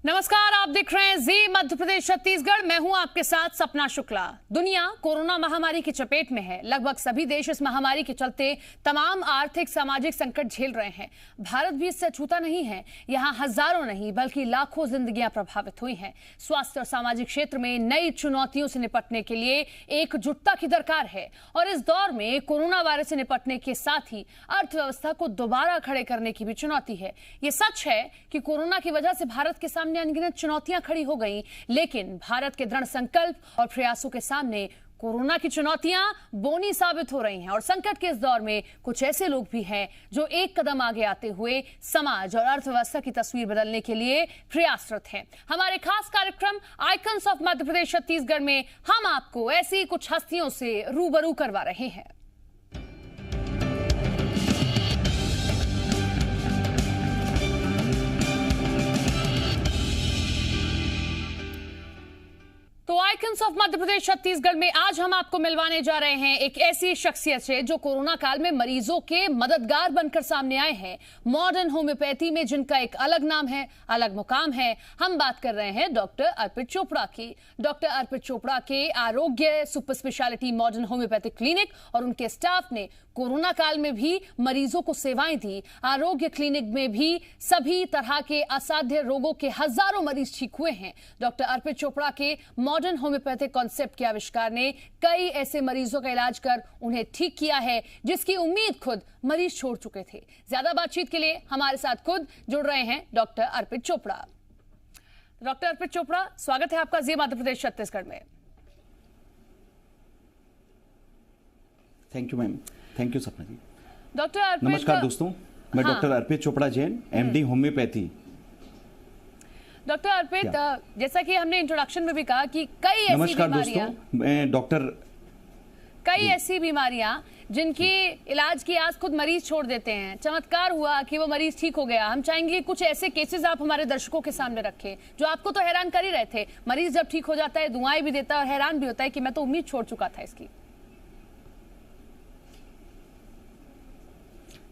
नमस्कार, आप देख रहे हैं जी मध्य प्रदेश छत्तीसगढ़। मैं हूं आपके साथ सपना शुक्ला। दुनिया कोरोना महामारी की चपेट में है। लगभग सभी देश इस महामारी के चलते तमाम आर्थिक सामाजिक संकट झेल रहे हैं। भारत भी इससे अछूता नहीं है। यहां हजारों नहीं बल्कि लाखों जिंदगियां प्रभावित हुई हैं। स्वास्थ्य और सामाजिक क्षेत्र में नई चुनौतियों से निपटने के लिए एकजुटता की दरकार है और इस दौर में कोरोना वायरस से निपटने के साथ ही अर्थव्यवस्था को दोबारा खड़े करने की भी चुनौती है। ये सच है कि कोरोना की वजह से भारत के सामने अनगिनत चुनौतियां खड़ी हो गई, लेकिन भारत के दृढ़ संकल्प और प्रयासों के सामने कोरोना की चुनौतियां बोनी साबित हो रही हैं। और संकट के इस दौर में कुछ ऐसे लोग भी हैं जो एक कदम आगे आते हुए समाज और अर्थव्यवस्था की तस्वीर बदलने के लिए प्रयासरत हैं। हमारे खास कार्यक्रम आइकन्स ऑफ मध्य प्रदेश छत्तीसगढ़ में हम आपको ऐसी कुछ हस्तियों से रूबरू करवा रहे हैं। तो आइकन्स ऑफ मध्य प्रदेश छत्तीसगढ़ में आज हम आपको मिलवाने जा रहे हैं एक ऐसी शख्सियत से जो कोरोना काल में मरीजों के मददगार बनकर सामने आए हैं। मॉडर्न होम्योपैथी में जिनका एक अलग नाम है, अलग मुकाम है। हम बात कर रहे हैं डॉक्टर अर्पित चोपड़ा की। डॉक्टर अर्पित चोपड़ा के आरोग्य super speciality modern homeopathic clinic और उनके स्टाफ ने कोरोना काल में भी मरीजों को सेवाएं दी। आरोग्य क्लिनिक में भी सभी तरह के असाध्य रोगों के हजारों मरीज ठीक हुए हैं। डॉक्टर अर्पित चोपड़ा के मॉडर्न होम्योपैथिक कॉन्सेप्ट के आविष्कार ने कई ऐसे मरीजों का इलाज कर उन्हें ठीक किया है जिसकी उम्मीद खुद मरीज छोड़ चुके थे। ज्यादा बातचीत के लिए हमारे साथ खुद जुड़ रहे हैं डॉक्टर अर्पित चोपड़ा। डॉक्टर अर्पित चोपड़ा, स्वागत है आपका जी मध्य प्रदेश छत्तीसगढ़ में। Thank you ma'am. Thank you Sapna ji. Doctor Arpit, नमस्कार दोस्तों, मैं doctor Arpit Chopra Jain, MD homeopathy. Doctor Arpit, जैसा कि हमने इंट्रोडक्शन में भी कहा कि कई ऐसी बीमारियां, मैं डॉक्टर कई ऐसी बीमारियां जिनकी इलाज की आज खुद मरीज छोड़ देते हैं। चमत्कार हुआ कि वो मरीज ठीक हो गया। हम चाहेंगे कुछ ऐसे केसेस आप हमारे दर्शकों के सामने रखें जो आपको तो हैरान कर ही रहे थे। मरीज जब ठीक हो जाता है दुआएं भी देता है और हैरान भी होता है कि मैं तो उम्मीद छोड़ चुका था इसकी।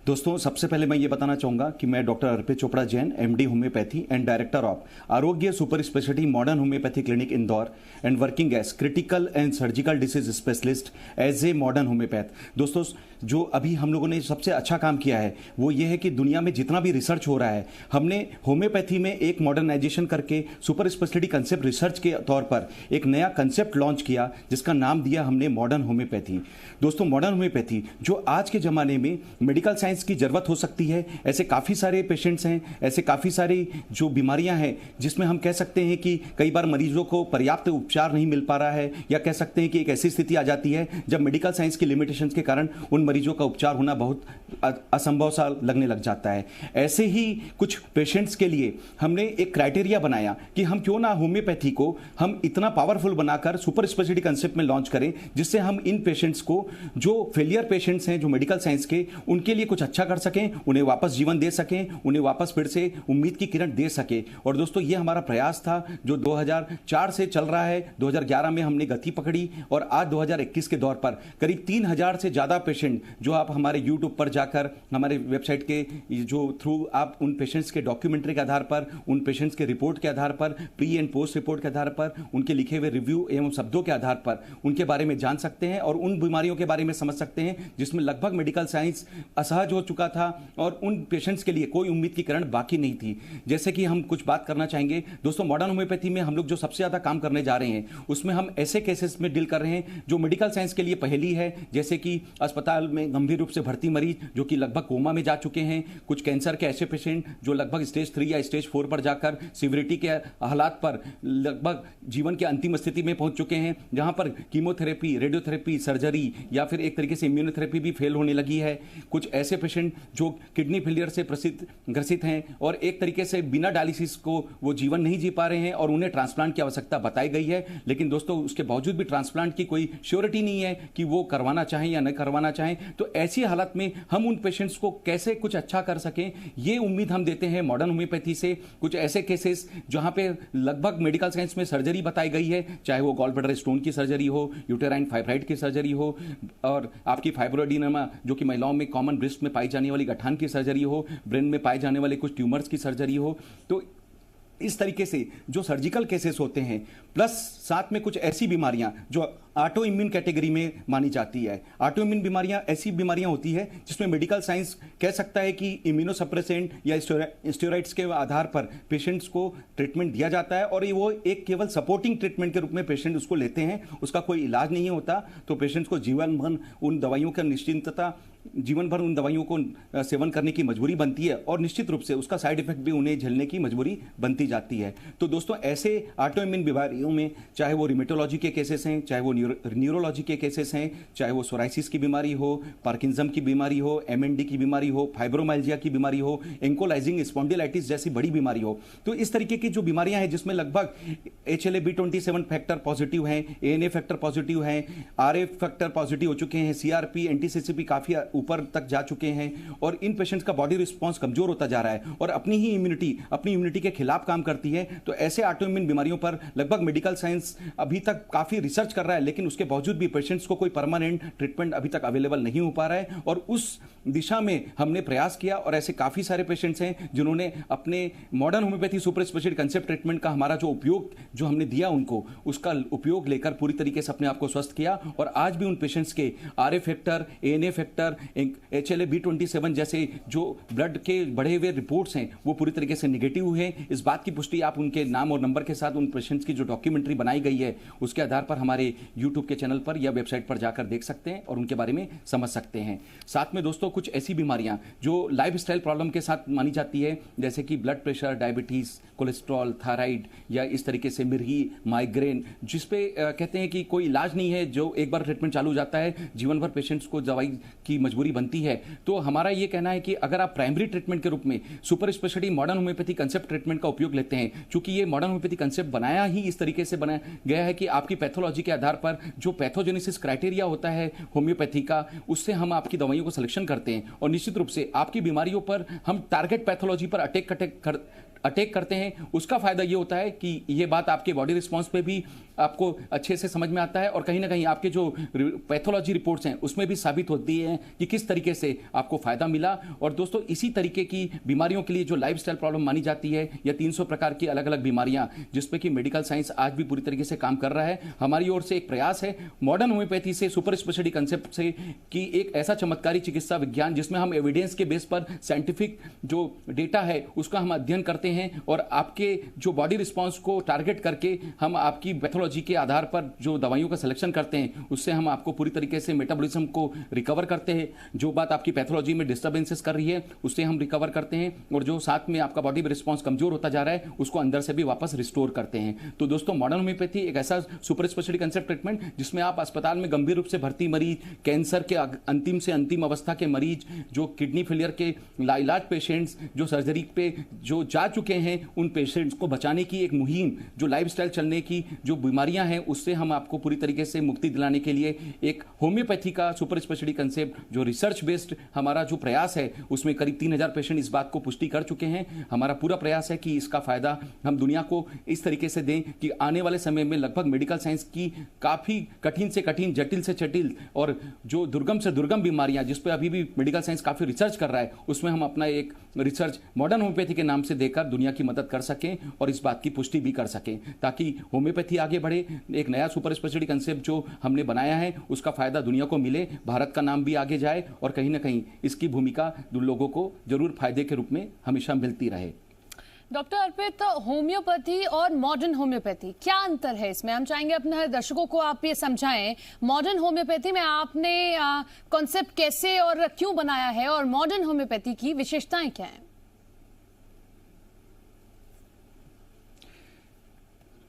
दोस्तों, सबसे पहले मैं ये बताना चाहूंगा कि मैं doctor Arpit Chopra Jain, MD homeopathy and director of Arogya super speciality modern homeopathy clinic Indore and working as critical and surgical disease specialist as a modern homeopath. दोस्तों, जो अभी हम लोगों ने सबसे अच्छा काम किया है वो ये है कि दुनिया में जितना भी रिसर्च हो रहा है, हमने होम्योपैथी में एक मॉडर्नाइजेशन करके सुपर स्पेशलिटी कंसेप्ट रिसर्च के तौर पर एक नया कंसेप्ट लॉन्च किया जिसका नाम दिया हमने मॉडर्न होम्योपैथी। दोस्तों, मॉडर्न होम्योपैथी जो आज के ज़माने में मेडिकल साइंस की ज़रूरत हो सकती है। ऐसे काफ़ी सारे पेशेंट्स हैं, ऐसे काफ़ी सारी जो बीमारियां हैं जिसमें हम कह सकते हैं कि कई बार मरीजों को पर्याप्त उपचार नहीं मिल पा रहा है, या कह सकते हैं कि एक ऐसी स्थिति आ जाती है जब मेडिकल साइंस की लिमिटेशंस के कारण उन मरीजों का उपचार होना बहुत असंभव सा लगने लग जाता है। ऐसे ही कुछ पेशेंट्स के लिए हमने एक क्राइटेरिया बनाया कि हम क्यों ना होम्योपैथी को हम इतना पावरफुल बनाकर सुपर स्पेशलिटी कंसेप्ट में लॉन्च करें जिससे हम इन पेशेंट्स को, जो फेलियर पेशेंट्स हैं जो मेडिकल साइंस के, उनके लिए कुछ अच्छा कर सकें, उन्हें वापस जीवन दे सकें, उन्हें वापस फिर से उम्मीद की किरण दे सके। और दोस्तों, ये हमारा प्रयास था जो 2004 से चल रहा है। 2011 में हमने गति पकड़ी और आज 2021 के दौर पर करीब 3000 से ज़्यादा पेशेंट जो आप हमारे यूट्यूब पर जाकर हमारे वेबसाइट के जो थ्रू आप उन पेशेंट्स के डॉक्यूमेंट्री के आधार पर, उन पेशेंट्स के रिपोर्ट के आधार पर, प्री एंड पोस्ट रिपोर्ट के आधार पर, उनके लिखे हुए रिव्यू एवं शब्दों के आधार पर उनके बारे में जान सकते हैं और उन बीमारियों के बारे में समझ सकते हैं जिसमें लगभग मेडिकल साइंस असहज हो चुका था और उन पेशेंट्स के लिए कोई उम्मीद की किरण बाकी नहीं थी। जैसे कि हम कुछ बात करना चाहेंगे दोस्तों, मॉडर्न होम्योपैथी में हम लोग जो सबसे ज़्यादा काम करने जा रहे हैं उसमें हम ऐसे केसेस में डील कर रहे हैं जो मेडिकल साइंस के लिए पहेली है, जैसे कि अस्पताल में गंभीर रूप से भर्ती मरीज जो कि लगभग कोमा में जा चुके हैं, कुछ कैंसर के ऐसे पेशेंट जो लगभग स्टेज 3 या स्टेज 4 पर जाकर सिविरिटी के हालात पर लगभग जीवन के अंतिम स्थिति में पहुंच चुके हैं, जहां पर कीमोथेरेपी, रेडियोथेरेपी, सर्जरी या फिर एक तरीके से इम्यूनोथेरेपी भी फेल होने लगी है। कुछ ऐसे पेशेंट जो किडनी फेलियर से ग्रसित हैं और एक तरीके से बिना डायलिसिस को वो जीवन नहीं जी पा रहे हैं और उन्हें ट्रांसप्लांट की आवश्यकता बताई गई है। लेकिन दोस्तों, उसके बावजूद भी ट्रांसप्लांट की कोई श्योरिटी नहीं है कि वो करवाना चाहें या न करवाना चाहें। तो ऐसी हालत में हम उन पेशेंट्स को कैसे कुछ अच्छा कर सकें, ये उम्मीद हम देते हैं मॉडर्न होम्योपैथी से। कुछ ऐसे केसेस जहां पे लगभग मेडिकल साइंस में सर्जरी बताई गई है, चाहे वो गॉल ब्लैडर स्टोन की सर्जरी हो, यूटेराइन फाइब्राइड की सर्जरी हो, और आपकी फाइब्रोएडिनोमा जो कि महिलाओं में कॉमन ब्रेस्ट में पाई जाने वाली गठान की सर्जरी हो, ब्रेन में पाए जाने वाले कुछ ट्यूमर्स की सर्जरी हो। तो इस तरीके से जो सर्जिकल केसेस होते हैं, प्लस साथ में कुछ ऐसी बीमारियां जो ऑटो इम्यून कैटेगरी में मानी जाती है। ऑटो इम्यून बीमारियां ऐसी बीमारियां होती है जिसमें मेडिकल साइंस कह सकता है कि इम्यूनोसप्रेसेंट या स्टेरॉइड्स के आधार पर पेशेंट्स को ट्रीटमेंट दिया जाता है और ये वो एक केवल सपोर्टिंग ट्रीटमेंट के रूप में पेशेंट उसको लेते हैं, उसका कोई इलाज नहीं होता। तो पेशेंट्स को जीवन भर उन दवाइयों का निश्चिंतता जीवन भर उन दवाइयों को सेवन करने की मजबूरी बनती है और निश्चित रूप से उसका साइड इफेक्ट भी उन्हें झेलने की मजबूरी बनती जाती है। तो दोस्तों ऐसे ऑटो इम्यून बीमारियों में चाहे वो रिमेटोलॉजी के केसेस हैं, चाहे वो न्यूरोलॉजी के केसेस हैं, चाहे वो सोराइसिस की बीमारी हो, पार्किंसम की बीमारी हो, MND की बीमारी हो, फाइब्रोमाइल्जिया की बीमारी हो, एंकोलाइजिंग स्पॉन्डिलाइटिस जैसी बड़ी बीमारी हो, तो इस तरीके की जो बीमारियां हैं जिसमें लगभग HLA-B27 फैक्टर पॉजिटिव हैं, ANA फैक्टर पॉजिटिव हैं, RA फैक्टर पॉजिटिव हो चुके हैं, CRP एंटी-CCP काफी ऊपर तक जा चुके हैं और इन पेशेंट्स का बॉडी रिस्पांस कमजोर होता जा रहा है और अपनी इम्यूनिटी के खिलाफ काम करती है। तो ऐसे ऑटो इम्यून बीमारियों पर लगभग मेडिकल साइंस अभी तक काफी रिसर्च कर रहा है, लेकिन उसके बावजूद भी पेशेंट्स को कोई परमानेंट ट्रीटमेंट अभी तक अवेलेबल नहीं हो पा रहा है और उस दिशा में हमने प्रयास किया और ऐसे काफी सारे पेशेंट्स हैं जिन्होंने अपने modern homeopathy super speciality concept treatment का हमारा जो उपयोग जो हमने दिया उनको, उसका उपयोग लेकर पूरी तरीके से अपने आप को स्वस्थ किया और आज भी उन पेशेंट्स के RA factor, ANA factor, HLA-B27 जैसे जो ब्लड के बढ़े हुए रिपोर्ट्स हैं वो पूरी तरीके से निगेटिव हुए। इस बात की पुष्टि आप उनके नाम और नंबर के साथ उन पेशेंट्स की जो डॉक्यूमेंट्री बनाई गई है उसके आधार पर हमारे YouTube के चैनल पर या वेबसाइट पर जाकर देख सकते हैं और उनके बारे में समझ सकते हैं। साथ में दोस्तों कुछ ऐसी बीमारियां जो लाइफस्टाइल प्रॉब्लम के साथ मानी जाती है जैसे कि blood pressure, diabetes, cholesterol, thyroid या इस तरीके से मिर्गी, माइग्रेन, जिसपे कहते हैं कि कोई इलाज नहीं है, जो एक बार ट्रीटमेंट चालू हो जाता है जीवन भर पेशेंट्स को दवाई की मजबूरी बनती है। तो हमारा ये कहना है कि अगर आप प्राइमरी ट्रीटमेंट के रूप में super speciality modern homeopathy concept treatment का उपयोग लेते हैं, चूंकि ये मॉडर्न होम्योपैथी कंसेप्ट बनाया ही इस तरीके से बनाया गया है कि आपकी पैथोलॉजी के आधार पर जो पैथोजेनेसिस क्राइटेरिया होता है होम्योपैथी का, उससे हम आपकी दवाइयों को सिलेक्शन करते हैं और निश्चित रूप से आपकी बीमारियों पर हम टारगेट पैथोलॉजी पर अटैक करते हैं। उसका फायदा ये होता है कि ये बात आपके बॉडी रिस्पांस पे भी आपको अच्छे से समझ में आता है और कहीं ना कहीं आपके जो पैथोलॉजी रिपोर्ट्स हैं उसमें भी साबित होती है कि किस तरीके से आपको फायदा मिला। और दोस्तों इसी तरीके की बीमारियों के लिए जो लाइफस्टाइल प्रॉब्लम मानी जाती है या 300 प्रकार की अलग अलग बीमारियां जिसपे कि मेडिकल साइंस आज भी पूरी तरीके से काम कर रहा है, हमारी ओर से एक प्रयास है मॉडर्न होम्योपैथी से सुपर स्पेशलिटी कंसेप्ट से कि एक ऐसा चमत्कारी चिकित्सा विज्ञान जिसमें हम एविडेंस के बेस पर साइंटिफिक जो डेटा है उसका हम अध्ययन करते हैं और आपके जो बॉडी रिस्पांस को टारगेट करके हम आपकी पैथोलॉजी के आधार पर जो दवाइयों का सिलेक्शन करते हैं उससे हम आपको पूरी तरीके से मेटाबॉलिज्म को रिकवर करते हैं। जो बात आपकी पैथोलॉजी में डिस्टर्बेंसेस कर रही है उससे हम रिकवर करते हैं और जो साथ में आपका बॉडी रिस्पांस कमजोर होता जा रहा है उसको अंदर से भी वापस रिस्टोर करते हैं। तो दोस्तों मॉडर्न होम्योपैथी एक ऐसा सुपर स्पेशलिटी कंसेप्ट ट्रीटमेंट जिसमें आप अस्पताल में गंभीर रूप से भर्ती मरीज, कैंसर के अंतिम से अंतिम अवस्था के मरीज, जो किडनी फेलियर के लाइलाज पेशेंट्स, जो सर्जरी पे जो जा चुके हैं, उन पेशेंट्स को बचाने की एक मुहिम, जो लाइफस्टाइल चलने की जो बीमारियां हैं उससे हम आपको पूरी तरीके से मुक्ति दिलाने के लिए एक होम्योपैथी का सुपर स्पेशलिटी कंसेप्ट जो रिसर्च बेस्ड हमारा जो प्रयास है उसमें करीब 3000 पेशेंट इस बात को पुष्टि कर चुके हैं। हमारा पूरा प्रयास है कि इसका फायदा हम दुनिया को इस तरीके से दें कि आने वाले समय में लगभग मेडिकल साइंस की काफी कठिन से कठिन, जटिल से जटिल और जो दुर्गम से दुर्गम बीमारियां जिस पर अभी भी मेडिकल साइंस काफी रिसर्च कर रहा है उसमें हम अपना एक रिसर्च मॉडर्न होम्योपैथी के नाम से देकर दुनिया की मदद कर सकें और इस बात की पुष्टि भी कर सकें ताकि होम्योपैथी आगे बढ़े। एक नया सुपर स्पेशलिटी कंसेप्ट जो हमने बनाया है उसका फायदा दुनिया को मिले, भारत का नाम भी आगे जाए और कहीं ना कहीं इसकी भूमिका लोगों को जरूर फायदे के रूप में हमेशा मिलती रहे। डॉक्टर अर्पित, होम्योपैथी और मॉडर्न होम्योपैथी क्या अंतर है इसमें? हम चाहेंगे अपने दर्शकों को आप ये समझाएं, मॉडर्न होम्योपैथी में आपने कॉन्सेप्ट कैसे और क्यों बनाया है और मॉडर्न होम्योपैथी की विशेषताएं क्या हैं?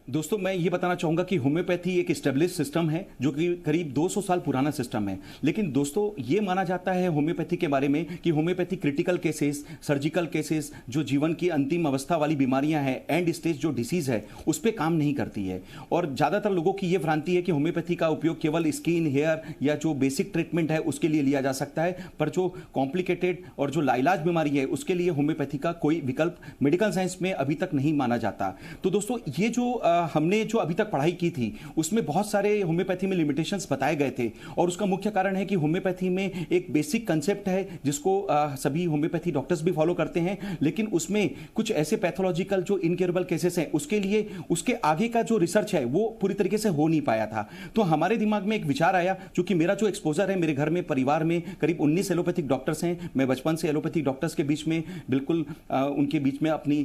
दोस्तों मैं ये बताना चाहूंगा कि होम्योपैथी एक एस्टेब्लिश सिस्टम है जो कि करीब 200 साल पुराना सिस्टम है, लेकिन दोस्तों ये माना जाता है होम्योपैथी के बारे में कि homeopathy critical cases, surgical cases, जो जीवन की अंतिम अवस्था वाली बीमारियां हैं, एंड स्टेज जो डिसीज है उस पर काम नहीं करती है। और ज्यादातर लोगों की ये भ्रांति है कि होम्योपैथी का उपयोग केवल स्किन, हेयर या जो बेसिक ट्रीटमेंट है उसके लिए लिया जा सकता है, पर जो कॉम्प्लिकेटेड और जो लाइलाज बीमारी है उसके लिए होम्योपैथी का कोई विकल्प मेडिकल साइंस में अभी तक नहीं माना जाता। तो दोस्तों ये जो हमने जो अभी तक पढ़ाई की थी उसमें बहुत सारे होम्योपैथी में लिमिटेशंस बताए गए थे, और उसका मुख्य कारण है कि होम्योपैथी में एक बेसिक कंसेप्ट है जिसको सभी होम्योपैथी डॉक्टर्स भी फॉलो करते हैं, लेकिन उसमें कुछ ऐसे पैथोलॉजिकल जो इनक्योरेबल केसेस हैं उसके लिए उसके आगे का जो रिसर्च है वो पूरी तरीके से हो नहीं पाया था। तो हमारे दिमाग में एक विचार आया, क्योंकि मेरा जो एक्सपोजर है, मेरे घर में परिवार में करीब 19 एलोपैथिक डॉक्टर्स हैं, मैं बचपन से एलोपैथिक डॉक्टर्स के बीच में बिल्कुल उनके बीच में अपनी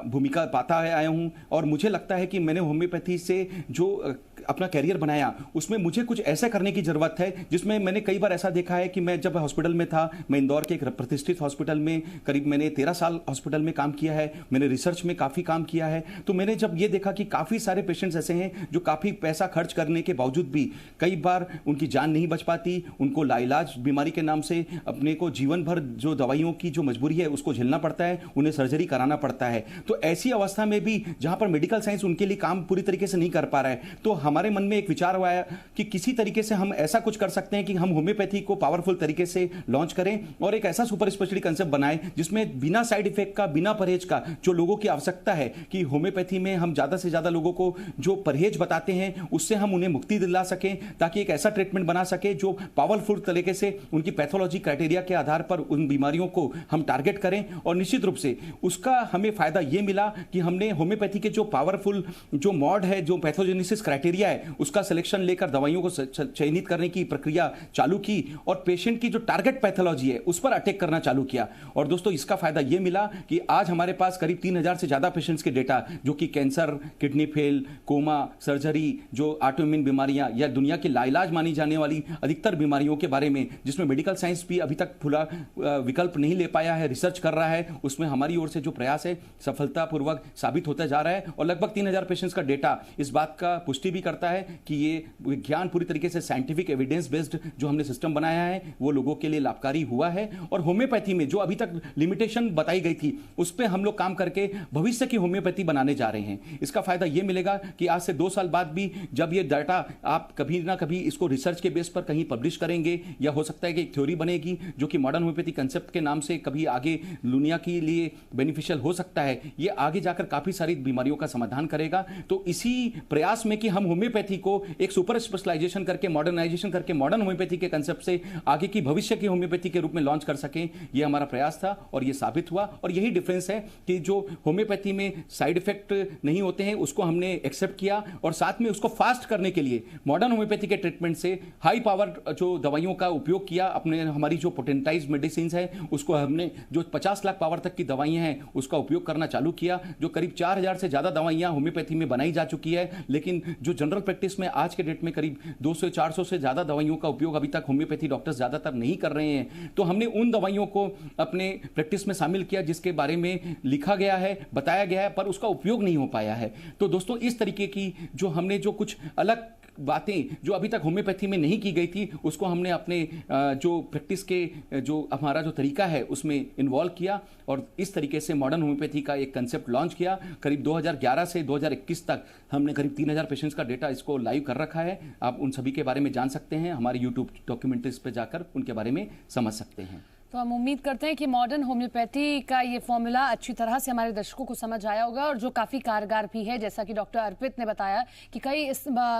भूमिका पाता आया हूं, और मुझे लगता है कि मैंने होम्योपैथी से जो अपना कैरियर बनाया उसमें मुझे कुछ ऐसा करने की जरूरत है जिसमें मैंने कई बार ऐसा देखा है कि मैं जब हॉस्पिटल में था, मैं इंदौर के एक प्रतिष्ठित हॉस्पिटल में करीब मैंने 13 साल हॉस्पिटल में काम किया है, मैंने रिसर्च में काफ़ी काम किया है। तो मैंने जब ये देखा कि काफ़ी सारे पेशेंट्स ऐसे हैं जो काफ़ी पैसा खर्च करने के बावजूद भी कई बार उनकी जान नहीं बच पाती, उनको लाइलाज बीमारी के नाम से अपने को जीवन भर जो दवाइयों की जो मजबूरी है उसको झेलना पड़ता है, उन्हें सर्जरी कराना पड़ता है। तो ऐसी अवस्था में भी जहां पर मेडिकल साइंस उनके लिए काम पूरी तरीके से नहीं कर पा रहा है, तो हमारे मन में एक विचार आया कि किसी तरीके से हम ऐसा कुछ कर सकते हैं कि हम होम्योपैथी को पावरफुल तरीके से लॉन्च करें और एक ऐसा सुपर स्पेशलिटी कंसेप्ट बनाएं जिसमें बिना साइड इफेक्ट का, बिना परहेज का, जो लोगों की आवश्यकता है कि होम्योपैथी में हम ज्यादा से ज्यादा लोगों को जो परहेज बताते हैं उससे हम उन्हें मुक्ति दिला सकें, ताकि एक ऐसा ट्रीटमेंट बना सके जो पावरफुल तरीके से उनकी पैथोलॉजी क्राइटेरिया के आधार पर उन बीमारियों को हम टारगेट करें। और निश्चित रूप से उसका हमें फायदा यह मिला कि हमने होम्योपैथी के जो पावरफुल जो मॉड है, जो पैथोजेनेसिस क्राइटेरिया है, उसका सिलेक्शन लेकर दवाइयों को चयनित करने की प्रक्रिया चालू की और पेशेंट की जो टारगेट पैथोलॉजी है उस पर अटैक करना चालू किया। और दोस्तों इसका फायदा यह मिला कि आज हमारे पास करीब 3000 से ज्यादा पेशेंट्स के डेटा, जो कि cancer, kidney fail, coma, surgery, जो ऑटोइम्यून बीमारियां या दुनिया की लाइलाज मानी जाने वाली अधिकतर बीमारियों के बारे में, जिसमें मेडिकल साइंस भी अभी तक खुला विकल्प नहीं ले पाया है, रिसर्च कर रहा है, उसमें हमारी ओर से जो प्रयास है सफलतापूर्वक साबित होता जा रहा है। और लगभग 3000 पेशेंट्स का डेटा इस बात का पुष्टि भी करता है कि ये विज्ञान पूरी तरीके से साइंटिफिक एविडेंस बेस्ड जो हमने सिस्टम बनाया है वो लोगों के लिए लाभकारी हुआ है। और होम्योपैथी में जो अभी तक लिमिटेशन बताई गई थी उस पर हम लोग काम करके भविष्य की होम्योपैथी बनाने जा रहे हैं। इसका फायदा यह मिलेगा कि आज से 2 साल बाद भी जब ये डाटा आप कभी ना कभी इसको रिसर्च के बेस पर कहीं पब्लिश करेंगे, या हो सकता है कि एक थ्योरी बनेगी जो कि मॉडर्न होम्योपैथी कंसेप्ट के नाम से कभी आगे दुनिया के लिए बेनिफिशियल हो सकता है, ये आगे जाकर काफी सारी बीमारियों का समाधान करेगा। तो इसी प्रयास में कि हम होम्योपैथी को एक सुपर स्पेशलाइजेशन करके, मॉडर्नाइजेशन करके मॉडर्न होम्योपैथी के कंसेप्ट से आगे की भविष्य की होम्योपैथी के रूप में लॉन्च कर सकें, यह हमारा प्रयास था और यह साबित हुआ। और यही डिफरेंस है कि जो होम्योपैथी में साइड इफेक्ट नहीं होते हैं उसको हमने एक्सेप्ट किया, और साथ में उसको फास्ट करने के लिए मॉडर्न होम्योपैथी के ट्रीटमेंट से हाई पावर जो दवाइयों का उपयोग किया। अपने हमारी जो पोटेंटाइज्ड मेडिसिन है उसको हमने जो 50 लाख पावर तक की दवाइयां हैं उसका उपयोग करना चालू किया। जो करीब 4000 से ज्यादा दवाइयां होम्योपैथी में बनाई जा चुकी है, लेकिन जो जनरल प्रैक्टिस में आज के डेट में करीब 200-400 से ज्यादा दवाइयों का उपयोग अभी तक होम्योपैथी डॉक्टर्स ज्यादातर नहीं कर रहे हैं। तो हमने उन दवाइयों को अपने प्रैक्टिस में शामिल किया जिसके बारे में लिखा गया है, बताया गया है, पर उसका उपयोग नहीं हो पाया है। तो दोस्तों इस तरीके की जो हमने जो कुछ अलग बातें जो अभी तक होम्योपैथी में नहीं की गई थी उसको हमने अपने जो प्रैक्टिस के जो हमारा जो तरीका है उसमें इन्वॉल्व किया, और इस तरीके से मॉडर्न होम्योपैथी का एक कंसेप्ट लॉन्च किया। करीब 2011 से 2021 तक हमने करीब 3000 पेशेंट्स का डेटा इसको लाइव कर रखा है। आप उन सभी के बारे में जान सकते हैं, हमारे यूट्यूब डॉक्यूमेंट्रीज पे जाकर उनके बारे में समझ सकते हैं। तो हम उम्मीद करते हैं कि मॉडर्न होम्योपैथी का ये फॉर्मूला अच्छी तरह से हमारे दर्शकों को समझ आया होगा, और जो काफ़ी कारगर भी है, जैसा कि डॉक्टर अर्पित ने बताया कि कई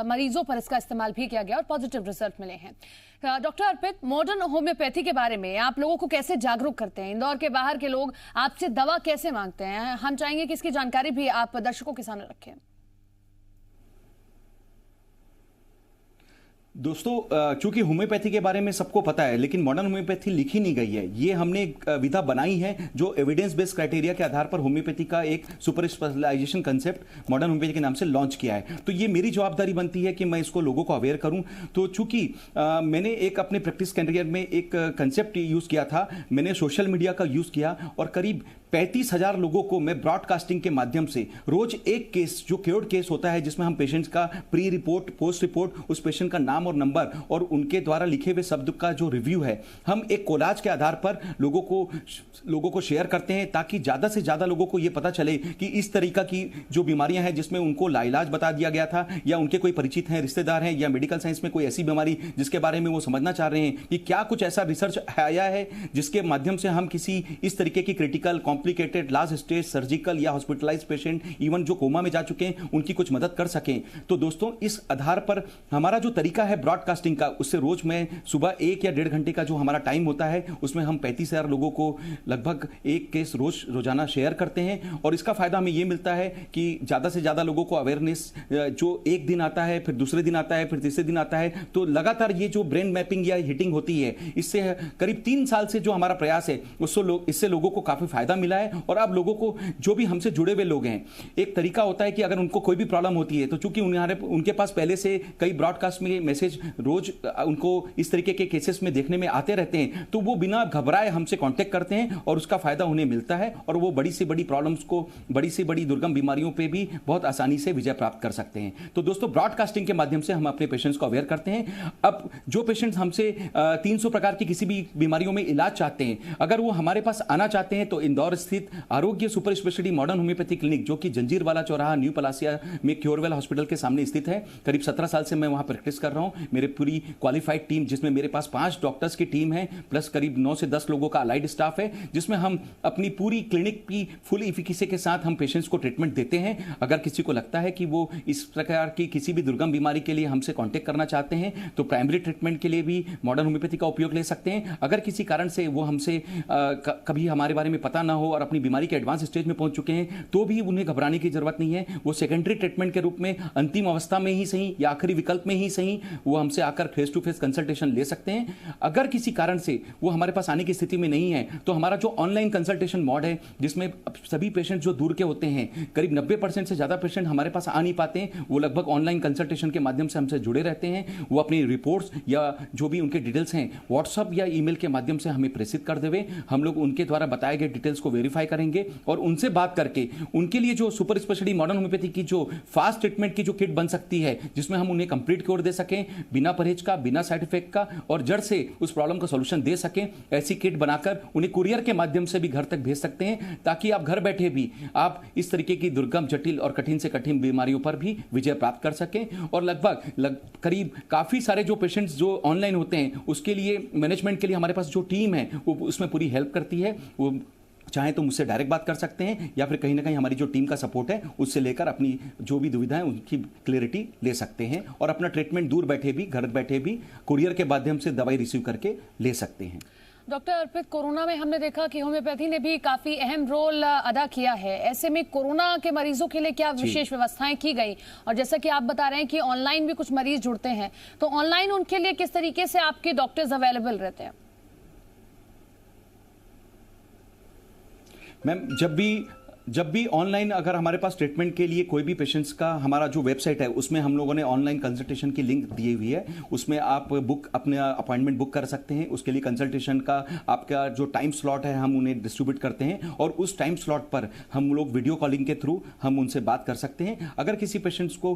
मरीजों पर इसका इस्तेमाल भी किया गया और पॉजिटिव रिजल्ट मिले हैं। डॉक्टर अर्पित, मॉडर्न होम्योपैथी के बारे में आप लोगों को कैसे जागरूक करते हैं? इंदौर के बाहर के लोग आपसे दवा कैसे मांगते हैं? हम चाहेंगे कि इसकी जानकारी भी आप दर्शकों के सामने रखें। दोस्तों चूंकि होम्योपैथी के बारे में सबको पता है, लेकिन मॉडर्न होम्योपैथी लिखी नहीं गई है। ये हमने एक विधा बनाई है जो एविडेंस बेस्ड क्राइटेरिया के आधार पर होम्योपैथी का एक super specialisation concept modern homeopathy के नाम से लॉन्च किया है। तो ये मेरी जवाबदारी बनती है कि मैं इसको लोगों को अवेयर करूं। तो चूंकि मैंने एक अपने प्रैक्टिस कैरियर में एक कंसेप्ट यूज किया था, मैंने सोशल मीडिया का यूज किया, और करीब 35,000 लोगों को मैं ब्रॉडकास्टिंग के माध्यम से रोज एक केस, जो क्योर्ड केस होता है जिसमें हम पेशेंट्स का प्री रिपोर्ट, पोस्ट रिपोर्ट, उस पेशेंट का नाम नाम और नंबर और उनके द्वारा लिखे हुए शब्द का जो रिव्यू है, हम एक कोलाज के आधार पर लोगों को शेयर करते हैं, ताकि ज़्यादा से ज़्यादा लोगों को ये पता चले कि इस तरीका की जो बीमारियां हैं जिसमें उनको लाइलाज बता दिया गया था, या उनके कोई परिचित हैं, रिश्तेदार हैं, या मेडिकल साइंस में कोई ऐसी बीमारी जिसके बारे में वो समझना चाह रहे हैं कि क्या कुछ ऐसा रिसर्च आया है जिसके माध्यम से हम किसी इस तरीके की critical, complicated, last stage surgical या हॉस्पिटलाइज पेशेंट, इवन जो कोमा में जा चुके हैं, उनकी कुछ मदद कर सकें। तो दोस्तों, इस आधार पर हमारा जो तरीका है ब्रॉडकास्टिंग का, उससे रोज मैं सुबह 1 या 1.5 घंटे का जो हमारा टाइम होता है, उसमें हम 35,000 लोगों को लगभग एक केस रोजाना शेयर करते हैं। और इसका फायदा हमें यह मिलता है कि ज्यादा से ज्यादा लोगों को अवेयरनेस, जो एक दिन आता है, फिर दूसरे दिन आता है, फिर तीसरे दिन आता है, तो लगातार ये जो ब्रेन मैपिंग या हिटिंग होती है, इससे करीब 3 साल से जो हमारा प्रयास है इससे लोगों को काफी फायदा मिला है। और अब लोगों को, जो भी हमसे जुड़े हुए लोग हैं, एक तरीका होता है कि अगर उनको कोई भी प्रॉब्लम होती है, तो चूंकि उनके पास पहले से कई ब्रॉडकास्ट में मैसेज रोज उनको इस तरीके के केसेस में देखने में आते रहते हैं, तो वो बिना घबराए हमसे कांटेक्ट करते हैं और उसका फायदा उन्हें मिलता है, और वो बड़ी से बड़ी प्रॉब्लम्स को, बड़ी से बड़ी दुर्गम बीमारियों पे भी बहुत आसानी से विजय प्राप्त कर सकते हैं। तो दोस्तों, ब्रॉडकास्टिंग के माध्यम से हम अपने पेशेंट्स को अवेयर करते हैं। अब जो पेशेंट्स हमसे 300 प्रकार की किसी भी बीमारियों में इलाज चाहते हैं, अगर वो हमारे पास आना चाहते हैं, तो इंदौर स्थित आरोग्य super speciality modern homeopathy clinic, जो कि जंजीरवाला चौराहा, न्यू पलासिया में क्योरवेल हॉस्पिटल के सामने स्थित है। करीब 17 साल से मैं वहां प्रैक्टिस कर रहा हूं। मेरे पूरी क्वालिफाइड टीम, जिसमें मेरे पास 5 डॉक्टर्स की टीम है, प्लस करीब 9 से 10 लोगों का अलाइड स्टाफ है, जिसमें हम अपनी पूरी क्लिनिक की फुल इफिकेसी के साथ हम पेशेंट्स को ट्रीटमेंट देते हैं। अगर किसी को लगता है कि वो इस प्रकार की किसी भी दुर्गम बीमारी के लिए हमसे कांटेक्ट करना चाहते हैं, तो प्राइमरी ट्रीटमेंट के लिए भी मॉडर्न होम्योपैथी का उपयोग ले सकते हैं। अगर किसी कारण से वो हमसे कभी हमारे बारे में पता ना हो और अपनी बीमारी के एडवांस स्टेज में पहुंच चुके हैं, तो भी उन्हें घबराने की जरूरत नहीं है। वो सेकेंडरी ट्रीटमेंट के रूप में अंतिम अवस्था में ही सही या आखिरी विकल्प में ही सही, वो हमसे आकर फेस टू फेस कंसल्टेशन ले सकते हैं। अगर किसी कारण से वो हमारे पास आने की स्थिति में नहीं है, तो हमारा जो ऑनलाइन कंसल्टेशन मोड है, जिसमें सभी पेशेंट जो दूर के होते हैं, करीब 90% से ज्यादा पेशेंट हमारे पास आ नहीं पाते हैं, वो लगभग ऑनलाइन कंसल्टेशन के माध्यम से हमसे जुड़े रहते हैं। वो अपनी रिपोर्ट्स या जो भी उनके डिटेल्स हैं, व्हाट्सएप या ईमेल के माध्यम से हमें प्रेषित कर देवे। हम लोग उनके द्वारा बताए गए डिटेल्स को वेरीफाई करेंगे और उनसे बात करके उनके लिए जो सुपर स्पेशलिटी मॉडर्न होम्योपैथी की जो फास्ट ट्रीटमेंट की जो किट बन सकती है, जिसमें हम उन्हें कंप्लीट क्योर दे सकें, बिना परहेज का, बिना साइड इफेक्ट का, और जड़ से उस प्रॉब्लम का सॉल्यूशन दे सकें, ऐसी किट बनाकर उन्हें कुरियर के माध्यम से भी घर तक भेज सकते हैं, ताकि आप घर बैठे भी आप इस तरीके की दुर्गम, जटिल और कठिन से कठिन बीमारियों पर भी विजय प्राप्त कर सकें। और लगभग करीब काफी सारे जो पेशेंट्स जो ऑनलाइन होते हैं, उसके लिए मैनेजमेंट के लिए हमारे पास जो टीम है वो उसमें पूरी हेल्प करती है। वो चाहे तो मुझसे डायरेक्ट बात कर सकते हैं, या फिर कहीं ना कहीं हमारी जो टीम का सपोर्ट है उससे लेकर अपनी जो भी दुविधाएं उनकी क्लैरिटी ले सकते हैं, और अपना ट्रीटमेंट दूर बैठे भी, घर बैठे भी कुरियर के माध्यम से दवाई रिसीव करके ले सकते हैं। डॉक्टर अर्पित, कोरोना में हमने देखा कि होम्योपैथी ने भी काफी अहम रोल अदा किया है। ऐसे में कोरोना के मरीजों के लिए क्या विशेष व्यवस्थाएं की गई, और जैसा कि आप बता रहे हैं कि ऑनलाइन भी कुछ मरीज जुड़ते हैं, तो ऑनलाइन उनके लिए किस तरीके से आपके डॉक्टर्स अवेलेबल रहते हैं? मैम, जब भी ऑनलाइन अगर हमारे पास ट्रीटमेंट के लिए कोई भी पेशेंट्स का, हमारा जो वेबसाइट है उसमें हम लोगों ने ऑनलाइन कंसल्टेशन की लिंक दी हुई है, उसमें आप अपने अपॉइंटमेंट बुक कर सकते हैं। उसके लिए कंसल्टेशन का आपका जो टाइम स्लॉट है हम उन्हें डिस्ट्रीब्यूट करते हैं, और उस टाइम स्लॉट पर हम लोग वीडियो कॉलिंग के थ्रू हम उनसे बात कर सकते हैं। अगर किसी पेशेंट्स को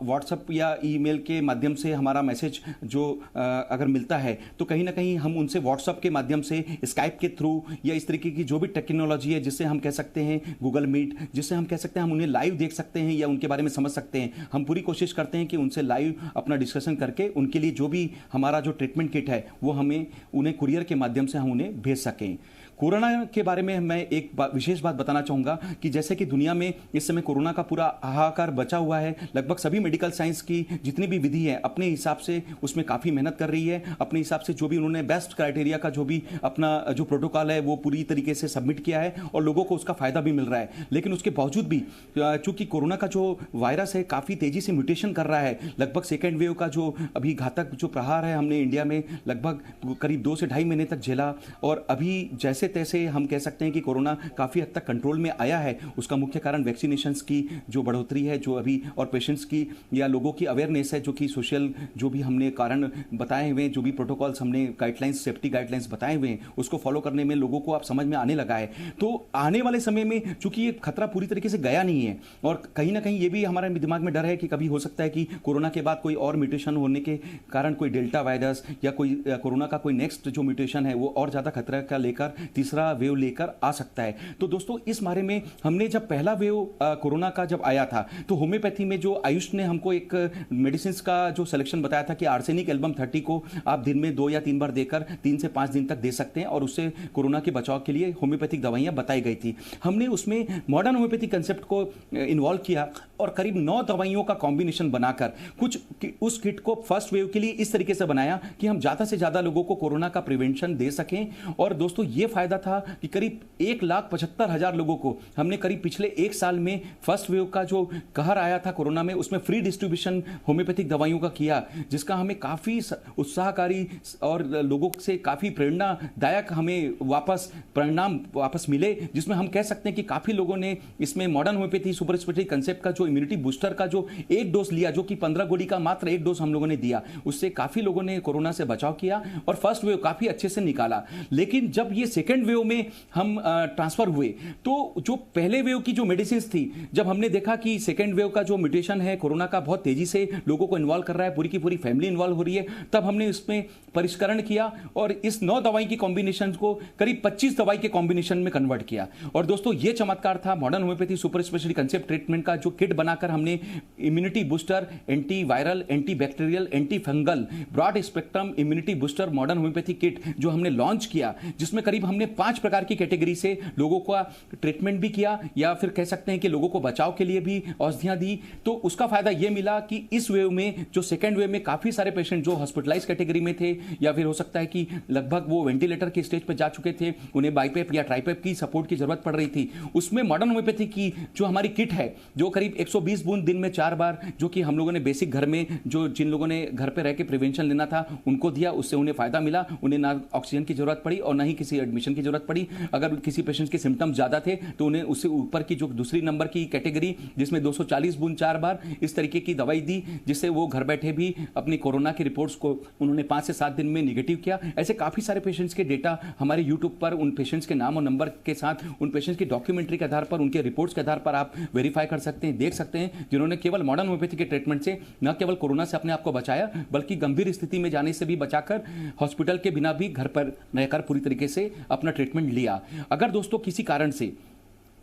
व्हाट्सएप या ईमेल के माध्यम से हमारा मैसेज जो अगर मिलता है, तो कहीं ना कहीं हम उनसे व्हाट्सएप के माध्यम से, स्काइप के थ्रू, या इस तरीके की जो भी टेक्नोलॉजी है जिससे हम कह सकते हैं, गूगल मीट जिससे हम कह सकते हैं, हम उन्हें लाइव देख सकते हैं या उनके बारे में समझ सकते हैं। हम पूरी कोशिश करते हैं कि उनसे लाइव अपना डिस्कशन करके उनके लिए जो भी हमारा जो ट्रीटमेंट किट है वो हमें उन्हें कुरियर के माध्यम से हम उन्हें भेज सकें। कोरोना के बारे में मैं एक विशेष बात बताना चाहूँगा कि जैसे कि दुनिया में इस समय कोरोना का पूरा हाहाकार बचा हुआ है, लगभग सभी मेडिकल साइंस की जितनी भी विधि है अपने हिसाब से उसमें काफ़ी मेहनत कर रही है। अपने हिसाब से जो भी उन्होंने बेस्ट क्राइटेरिया का जो भी अपना जो प्रोटोकॉल है वो पूरी तरीके से सबमिट किया है और लोगों को उसका फ़ायदा भी मिल रहा है। लेकिन उसके बावजूद भी चूंकि कोरोना का जो वायरस है काफ़ी तेज़ी से म्यूटेशन कर रहा है, लगभग सेकेंड वेव का जो अभी घातक जो प्रहार है हमने इंडिया में लगभग करीब 2 से ढाई महीने तक झेला, और अभी जैसे तैसे हम कह सकते हैं कि कोरोना काफ़ी हद तक कंट्रोल में आया है। उसका मुख्य कारण वैक्सीनेशंस की जो बढ़ोतरी है जो अभी, और पेशेंट्स की या लोगों की अवेयरनेस है, जो कि सोशल जो भी हमने कारण बताए हुए हैं, जो भी प्रोटोकॉल्स हमने गाइडलाइंस, सेफ्टी गाइडलाइंस बताए हुए हैं, उसको फॉलो करने में लोगों को आप समझ में आने लगा है। तो आने वाले समय में चूंकि ये खतरा पूरी तरीके से गया नहीं है, और कहीं ना कहीं ये भी हमारे दिमाग में डर है कि कभी हो सकता है कि कोरोना के बाद कोई और म्यूटेशन होने के कारण कोई डेल्टा वायरस या कोई कोरोना का कोई नेक्स्ट जो म्यूटेशन है वो और ज्यादा खतरा का लेकर तीसरा वेव लेकर आ सकता है। तो दोस्तों इस बारे में हमने जब पहला वेव कोरोना का जब आया था तो होम्योपैथी में जो आयुष ने हमको एक मेडिसिन का जो सिलेक्शन बताया था कि आर्सेनिक एल्बम 30 को आप दिन में 2 या 3 बार देकर 3 से 5 दिन तक दे सकते हैं, और उससे कोरोना के बचाव के लिए होम्योपैथिक दवाइयां बताई गई थी। हमने उसमें मॉडर्न होम्योपैथी कंसेप्ट को इन्वॉल्व किया और करीब 9 दवाइयों का कॉम्बिनेशन बनाकर कुछ उस किट को फर्स्ट वेव के लिए इस तरीके से बनाया कि हम ज्यादा से ज्यादा लोगों को कोरोना का प्रिवेंशन दे सकें। और दोस्तों ये फायदा था कि करीब 1,75,000 लोगों को हमने करीब पिछले 1 साल में फर्स्ट वेव का जो कहर आया था कोरोना में, उसमें फ्री डिस्ट्रीब्यूशन होम्योपैथिक दवाइयों का किया, जिसका हमें काफी उत्साहकारी और लोगों से काफी प्रेरणादायक हमें परिणाम वापस मिले, जिसमें हम कह सकते हैं कि काफी लोगों ने इसमें modern homeopathy super speciality concept का जो इम्यूनिटी बूस्टर का जो 1 डोज लिया, जो कि 15 गोली का मात्र 1 डोज हम लोगों ने दिया, उससे काफी लोगों ने कोरोना से बचाव किया और फर्स्ट वेव काफी अच्छे से निकाला। लेकिन जब ये सेकेंड वेव में हम ट्रांसफर हुए तो जो पहले वेव की जो मेडिसिन थी, जब हमने देखा कि सेकेंड वेव का जो म्यूटेशन है कोरोना का बहुत तेजी से लोगों को इन्वॉल्व कर रहा है, पूरी की पूरी फैमिली इन्वॉल्व हो रही है, तब हमने इसमें परिष्करण किया और इस 9 दवाई की कॉम्बिनेशन को करीब 25 दवाई के कॉम्बिनेशन में कन्वर्ट किया। और दोस्तों ये चमत्कार था modern homeopathy super speciality concept treatment का, जो किट बनाकर हमने immunity booster, anti viral, anti bacterial, anti fungal broad spectrum immunity booster modern homeopathy kit जो हमने लॉन्च किया, जिसमें करीब हमने 5 प्रकार की कैटेगरी से लोगों का ट्रीटमेंट भी किया या फिर कह सकते हैं कि लोगों को बचाव के लिए भी औषधियां दी। तो उसका फायदा यह मिला कि इस वेव में, जो सेकेंड वेव में काफी सारे पेशेंट जो हॉस्पिटलाइज कैटेगरी में थे या फिर हो सकता है कि लगभग वो वेंटिलेटर की स्टेज पर जा चुके थे, उन्हें बाईपेप या ट्राईपेप की सपोर्ट की जरूरत पड़ रही थी, उसमें मॉडर्न होम्योपैथी की जो हमारी किट है, जो करीब 120 बूंद दिन में 4 बार, जो कि हम लोगों ने बेसिक घर में जो जिन लोगों ने घर पे रह के प्रिवेंशन लेना था उनको दिया, उससे उन्हें फायदा मिला, उन्हें ना ऑक्सीजन की जरूरत पड़ी और ना ही किसी एडमिशन की जरूरत पड़ी। अगर किसी पेशेंट के सिम्टम्स ज्यादा थे तो उन्हें उससे ऊपर की जो दूसरी नंबर की कैटेगरी जिसमें 240 बूंद 4 बार इस तरीके की दवाई दी, जिससे वो घर बैठे भी अपनी कोरोना की रिपोर्ट्स को उन्होंने 5 से 7 दिन में निगेटिव किया। ऐसे काफी सारे पेशेंट्स के डेटा हमारे यूट्यूब पर उन पेशेंट्स के नाम और नंबर के साथ उन पेशेंट्स की डॉक्यूमेंट्री के आधार पर, उनके रिपोर्ट्स के आधार पर आप वेरीफाई कर सकते हैं, देख सकते हैं, जिन्होंने केवल मॉडर्न होम्योपैथी के ट्रीटमेंट से न केवल कोरोना से अपने आप को बचाया, बल्कि गंभीर स्थिति में जाने से भी बचाकर हॉस्पिटल के बिना भी घर पर रहकर पूरी तरीके से अपना ट्रीटमेंट लिया। अगर दोस्तों किसी कारण से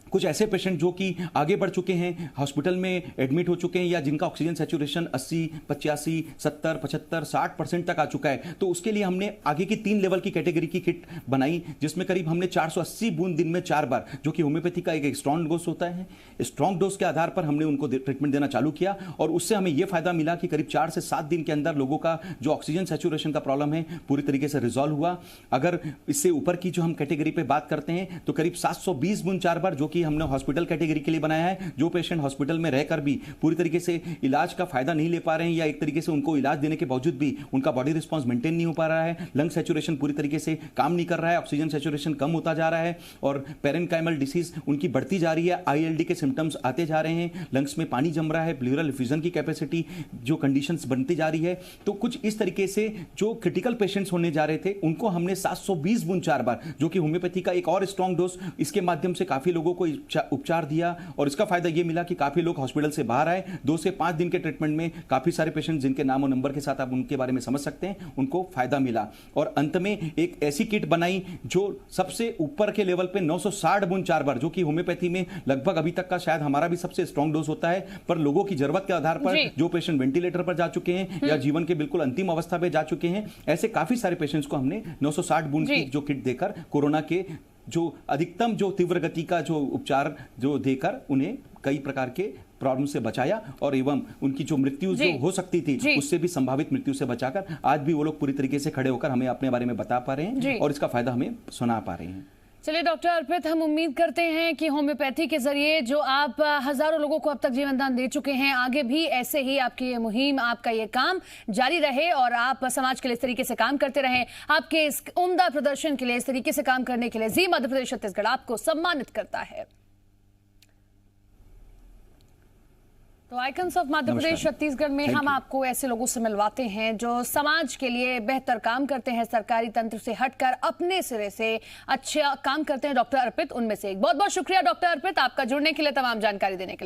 कुछ ऐसे पेशेंट जो कि आगे बढ़ चुके हैं, हॉस्पिटल में एडमिट हो चुके हैं या जिनका ऑक्सीजन सैचुरेशन 80, 85, 70, 75, 60% तक आ चुका है, तो उसके लिए हमने आगे की 3 लेवल की कैटेगरी की किट बनाई, जिसमें करीब हमने 480 बूंद दिन में 4 बार, जो कि होम्योपैथी का एक स्ट्रॉन्ग डोज होता है, स्ट्रॉन्ग डोज के आधार पर हमने उनको ट्रीटमेंट देना चालू किया और उससे हमें यह फायदा मिला कि करीब 4 से 7 दिन के अंदर लोगों का जो ऑक्सीजन सैचुरेशन का प्रॉब्लम है पूरी तरीके से रिजॉल्व हुआ। अगर इससे ऊपर की जो हम कैटेगरी पे बात करते हैं तो करीब 720 बूंद 4 बार, जो कि हमने हॉस्पिटल कैटेगरी के लिए बनाया है, जो पेशेंट हॉस्पिटल में रहकर भी पूरी तरीके से इलाज का फायदा नहीं ले पा रहे हैं या एक तरीके से उनको इलाज देने के बावजूद भी उनका बॉडी रिस्पांस मेंटेन नहीं हो पा रहा है, लंग सैचुरेशन पूरी तरीके से काम नहीं कर रहा है, ऑक्सीजन सैचुरेशन कम होता जा रहा है और पेरेन्काइमल डिसीज उनकी बढ़ती जा रही है, आईएलडी के सिम्टम्स आते जा रहे हैं, लंग्स में पानी जम रहा है, प्लूरल इफ्यूजन की कैपेसिटी जो कंडीशंस बनती जा रही है। तो कुछ इस तरीके से जो क्रिटिकल पेशेंट्स होने जा रहे थे उनको हमने 720 बूंद 4 बार, जो कि होम्योपैथी का एक और स्ट्रॉन्ग डोज, इसके माध्यम से काफी लोगों को उपचार दिया और इसका फायदा यह मिला कि काफी लोग हॉस्पिटल से बाहर आए। 2 से 5 दिन के ट्रीटमेंट में काफी सारे पेशेंट जिनके नाम और नंबर के साथ आप उनके बारे में समझ सकते हैं, उनको फायदा मिला। और अंत में एक ऐसी किट बनाई जो सबसे ऊपर के लेवल पे 960 बूंद 4 बार, जो कि होम्योपैथी में लगभग अभी तक का शायद हमारा भी सबसे स्ट्रॉन्ग डोज होता है, पर लोगों की जरूरत के आधार पर जो पेशेंट वेंटिलेटर पर जा चुके हैं या जीवन के बिल्कुल अंतिम अवस्था पे जा चुके हैं, ऐसे काफी सारे पेशेंट्स को हमने 960 बूंद की जो किट देकर कोरोना के जो अधिकतम जो तीव्र गति का जो उपचार जो देकर उन्हें कई प्रकार के प्रॉब्लम से बचाया और एवं उनकी जो मृत्यु जो हो सकती थी उससे भी संभावित मृत्यु से बचाकर आज भी वो लोग पूरी तरीके से खड़े होकर हमें अपने बारे में बता पा रहे हैं और इसका फायदा हमें सुना पा रहे हैं। चलिए डॉक्टर अर्पित, हम उम्मीद करते हैं कि होम्योपैथी के जरिए जो आप हजारों लोगों को अब तक जीवन दान दे चुके हैं, आगे भी ऐसे ही आपकी ये मुहिम, आपका ये काम जारी रहे और आप समाज के लिए इस तरीके से काम करते रहें। आपके इस उम्दा प्रदर्शन के लिए, इस तरीके से काम करने के लिए जी मध्य प्रदेश छत्तीसगढ़ आपको सम्मानित करता है। तो आइकन्स ऑफ मध्य प्रदेश छत्तीसगढ़ में हम आपको ऐसे लोगों से मिलवाते हैं जो समाज के लिए बेहतर काम करते हैं, सरकारी तंत्र से हटकर अपने सिरे से अच्छा काम करते हैं। डॉक्टर अर्पित उनमें से एक। बहुत बहुत शुक्रिया डॉक्टर अर्पित, आपका जुड़ने के लिए, तमाम जानकारी देने के लिए।